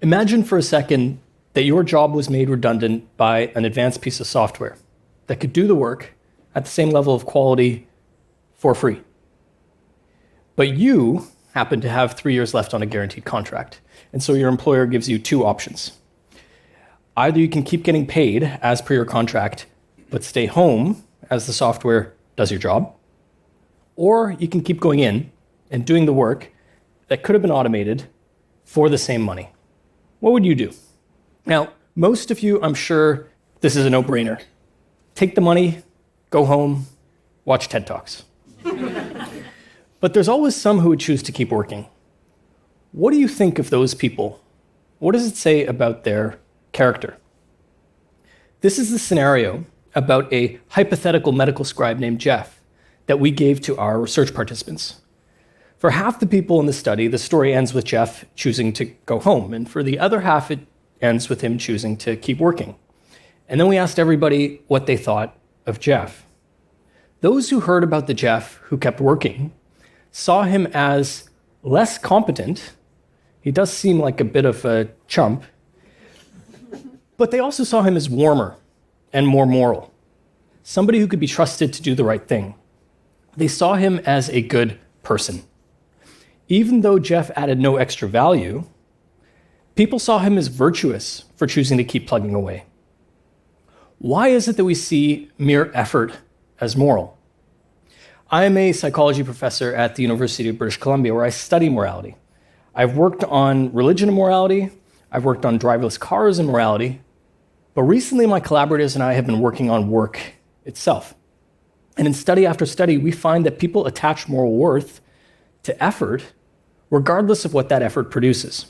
Imagine for a second that your job was made redundant by an advanced piece of software that could do the work at the same level of quality for free. But you happen to have 3 years left on a guaranteed contract, and so your employer gives you two options. Either you can keep getting paid as per your contract, but stay home as the software does your job, or you can keep going in and doing the work that could have been automated for the same money. What would you do? Now, most of you, I'm sure this is a no-brainer. Take the money, go home, watch TED Talks. But there's always some who would choose to keep working. What do you think of those people? What does it say about their character? This is the scenario about a hypothetical medical scribe named Jeff that we gave to our research participants. For half the people in the study, the story ends with Jeff choosing to go home, and for the other half, it ends with him choosing to keep working. And then we asked everybody what they thought of Jeff. Those who heard about the Jeff who kept working saw him as less competent. He does seem like a bit of a chump, but they also saw him as warmer and more moral, somebody who could be trusted to do the right thing. They saw him as a good person. Even though Jeff added no extra value, people saw him as virtuous for choosing to keep plugging away. Why is it that we see mere effort as moral? I am a psychology professor at the University of British Columbia, where I study morality. I've worked on religion and morality. I've worked on driverless cars and morality. But recently, my collaborators and I have been working on work itself. And in study after study, we find that people attach moral worth to effort, regardless of what that effort produces.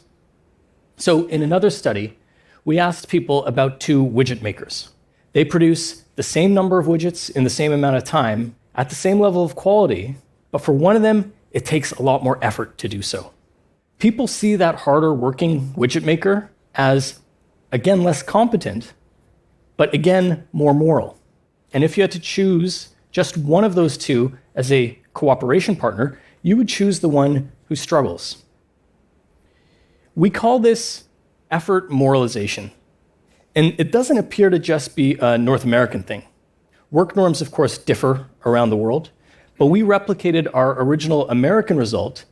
So in another study, we asked people about two widget makers. They produce the same number of widgets in the same amount of time at the same level of quality, but for one of them, it takes a lot more effort to do so. People see that harder working widget maker as, again, less competent, but again, more moral. And if you had to choose just one of those two as a cooperation partner, you would choose the one who struggles. We call this effort moralization. And it doesn't appear to just be a North American thing. Work norms, of course, differ around the world, but we replicated our original American result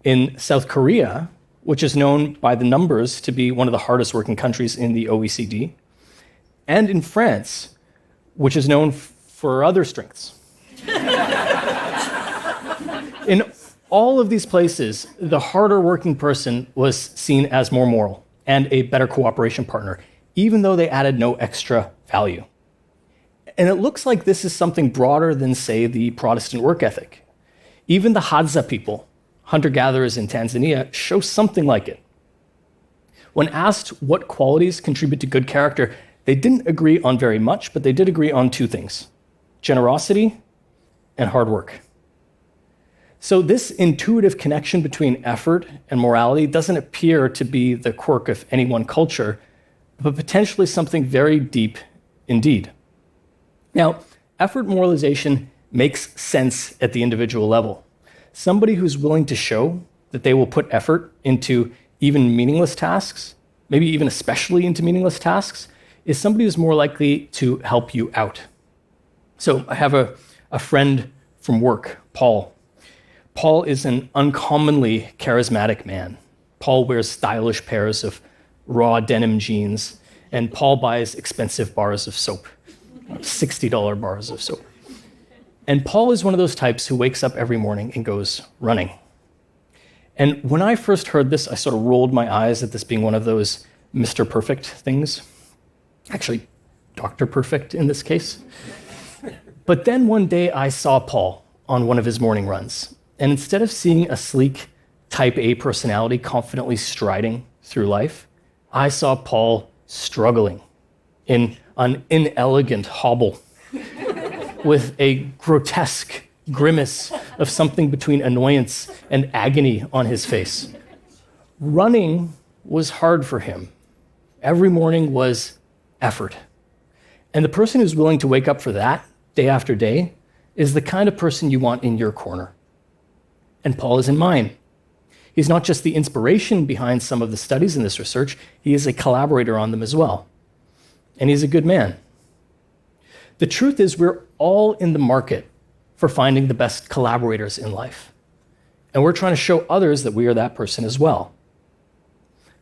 in South Korea, which is known by the numbers to be one of the hardest working countries in the OECD, and in France, which is known for other strengths. In all of these places, the harder working person was seen as more moral and a better cooperation partner, even though they added no extra value. And it looks like this is something broader than, say, the Protestant work ethic. Even the Hadza people, hunter-gatherers in Tanzania, show something like it. When asked what qualities contribute to good character, they didn't agree on very much, but they did agree on two things: generosity and hard work. So this intuitive connection between effort and morality doesn't appear to be the quirk of any one culture, but potentially something very deep indeed. Now, effort moralization makes sense at the individual level. Somebody who's willing to show that they will put effort into even meaningless tasks, maybe even especially into meaningless tasks, is somebody who's more likely to help you out. So I have a friend from work, Paul. Paul is an uncommonly charismatic man. Paul wears stylish pairs of raw denim jeans, and Paul buys expensive bars of soap, $60 bars of soap. And Paul is one of those types who wakes up every morning and goes running. And when I first heard this, I sort of rolled my eyes at this being one of those Mr. Perfect things. Actually, Dr. Perfect in this case. But then one day I saw Paul on one of his morning runs. And instead of seeing a sleek type A personality confidently striding through life, I saw Paul struggling in an inelegant hobble with a grotesque grimace of something between annoyance and agony on his face. Running was hard for him. Every morning was effort. And the person who's willing to wake up for that day after day is the kind of person you want in your corner. And Paul is in mine. He's not just the inspiration behind some of the studies in this research, he is a collaborator on them as well. And he's a good man. The truth is, we're all in the market for finding the best collaborators in life. And we're trying to show others that we are that person as well.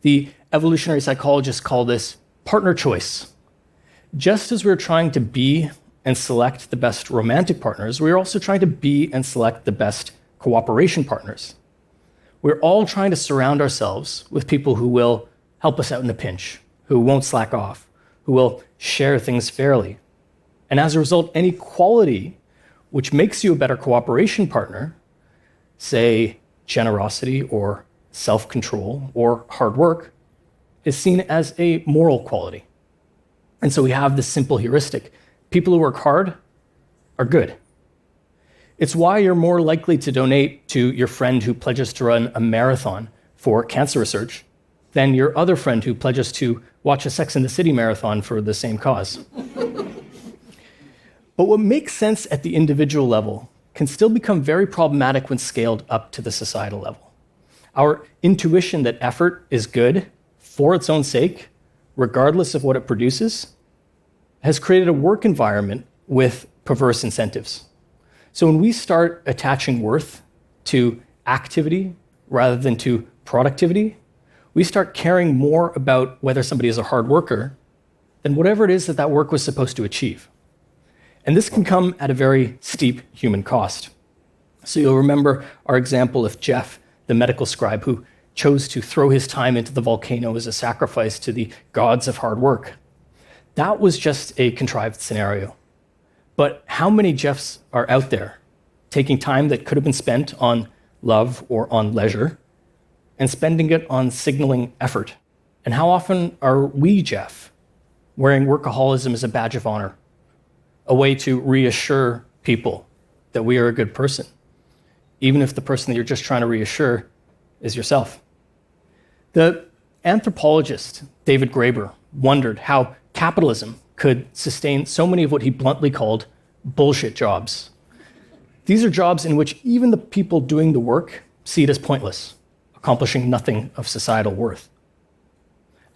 The evolutionary psychologists call this partner choice. Just as we're trying to be and select the best romantic partners, we're also trying to be and select the best cooperation partners. We're all trying to surround ourselves with people who will help us out in a pinch, who won't slack off, who will share things fairly. And as a result, any quality which makes you a better cooperation partner, say generosity or self-control or hard work, is seen as a moral quality. And so we have this simple heuristic. People who work hard are good. It's why you're more likely to donate to your friend who pledges to run a marathon for cancer research than your other friend who pledges to watch a Sex and the City marathon for the same cause. But what makes sense at the individual level can still become very problematic when scaled up to the societal level. Our intuition that effort is good for its own sake, regardless of what it produces, has created a work environment with perverse incentives. So when we start attaching worth to activity rather than to productivity, we start caring more about whether somebody is a hard worker than whatever it is that that work was supposed to achieve. And this can come at a very steep human cost. So you'll remember our example of Jeff, the medical scribe who chose to throw his time into the volcano as a sacrifice to the gods of hard work. That was just a contrived scenario. But how many Jeffs are out there taking time that could have been spent on love or on leisure and spending it on signaling effort? And how often are we, Jeff, wearing workaholism as a badge of honor, a way to reassure people that we are a good person, even if the person that you're just trying to reassure is yourself? The anthropologist David Graeber wondered how capitalism could sustain so many of what he bluntly called bullshit jobs. These are jobs in which even the people doing the work see it as pointless, accomplishing nothing of societal worth.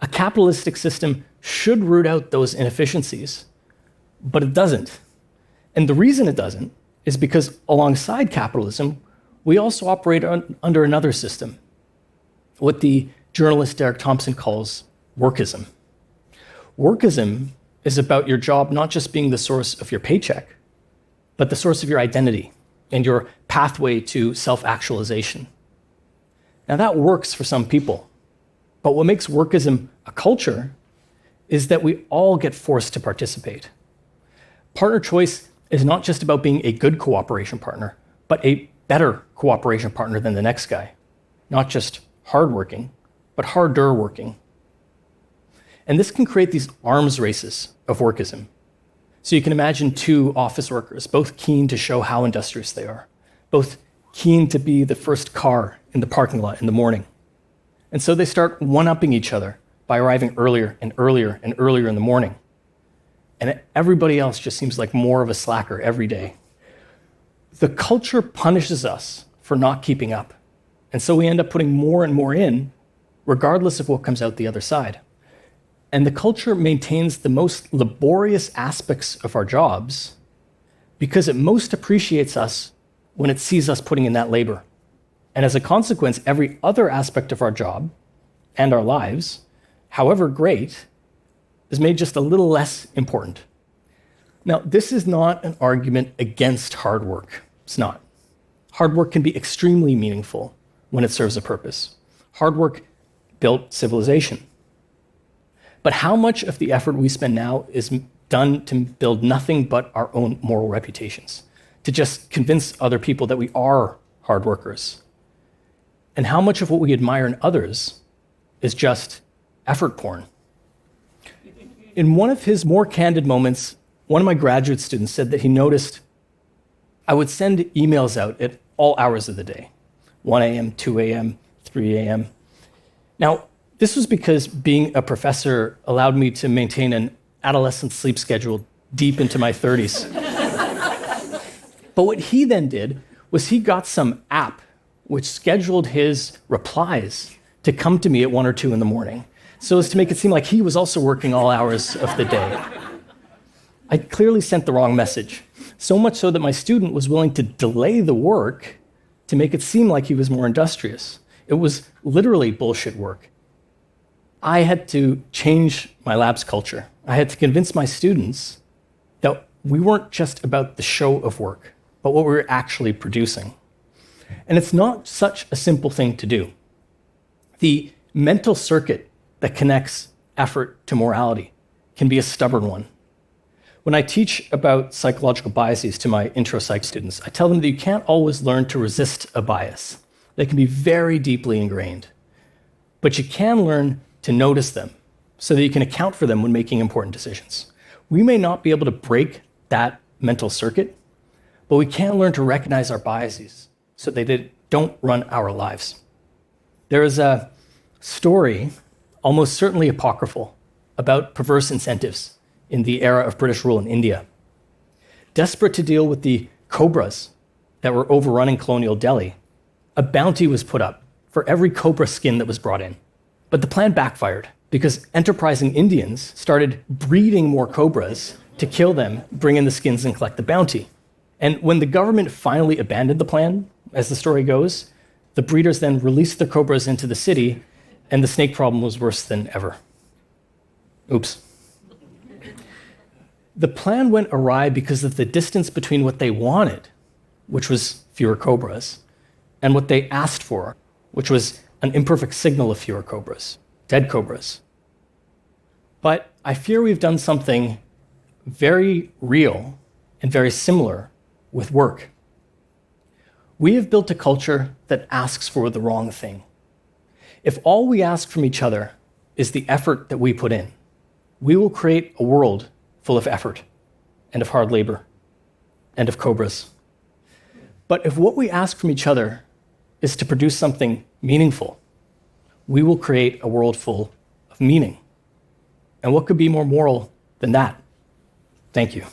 A capitalistic system should root out those inefficiencies, but it doesn't. And the reason it doesn't is because alongside capitalism, we also operate under another system, what the journalist Derek Thompson calls workism. Workism is about your job not just being the source of your paycheck, but the source of your identity and your pathway to self-actualization. Now that works for some people, but what makes workism a culture is that we all get forced to participate. Partner choice is not just about being a good cooperation partner, but a better cooperation partner than the next guy. Not just hardworking, but harder working. And this can create these arms races of workism. So you can imagine two office workers, both keen to show how industrious they are, both keen to be the first car in the parking lot in the morning. And so they start one-upping each other by arriving earlier and earlier and earlier in the morning. And everybody else just seems like more of a slacker every day. The culture punishes us for not keeping up. And so we end up putting more and more in, regardless of what comes out the other side. And the culture maintains the most laborious aspects of our jobs because it most appreciates us when it sees us putting in that labor. And as a consequence, every other aspect of our job and our lives, however great, is made just a little less important. Now, this is not an argument against hard work. It's not. Hard work can be extremely meaningful when it serves a purpose. Hard work built civilization. But how much of the effort we spend now is done to build nothing but our own moral reputations, to just convince other people that we are hard workers? And how much of what we admire in others is just effort porn? In one of his more candid moments, one of my graduate students said that he noticed I would send emails out at all hours of the day, 1 a.m., 2 a.m., 3 a.m. Now, this was because being a professor allowed me to maintain an adolescent sleep schedule deep into my 30s. But what he then did was he got some app which scheduled his replies to come to me at 1 or 2 in the morning, so as to make it seem like he was also working all hours of the day. I clearly sent the wrong message, so much so that my student was willing to delay the work to make it seem like he was more industrious. It was literally bullshit work. I had to change my lab's culture. I had to convince my students that we weren't just about the show of work, but what we were actually producing. And it's not such a simple thing to do. The mental circuit that connects effort to morality can be a stubborn one. When I teach about psychological biases to my intro psych students, I tell them that you can't always learn to resist a bias. They can be very deeply ingrained. But you can learn to notice them so that you can account for them when making important decisions. We may not be able to break that mental circuit, but we can learn to recognize our biases so that they don't run our lives. There is a story, almost certainly apocryphal, about perverse incentives in the era of British rule in India. Desperate to deal with the cobras that were overrunning colonial Delhi, a bounty was put up for every cobra skin that was brought in. But the plan backfired because enterprising Indians started breeding more cobras to kill them, bring in the skins, and collect the bounty. And when the government finally abandoned the plan, as the story goes, the breeders then released the cobras into the city, and the snake problem was worse than ever. Oops. The plan went awry because of the distance between what they wanted, which was fewer cobras, and what they asked for, which was an imperfect signal of fewer cobras, dead cobras. But I fear we've done something very real and very similar with work. We have built a culture that asks for the wrong thing. If all we ask from each other is the effort that we put in, we will create a world full of effort and of hard labor and of cobras. But if what we ask from each other is to produce something meaningful, we will create a world full of meaning. And what could be more moral than that? Thank you.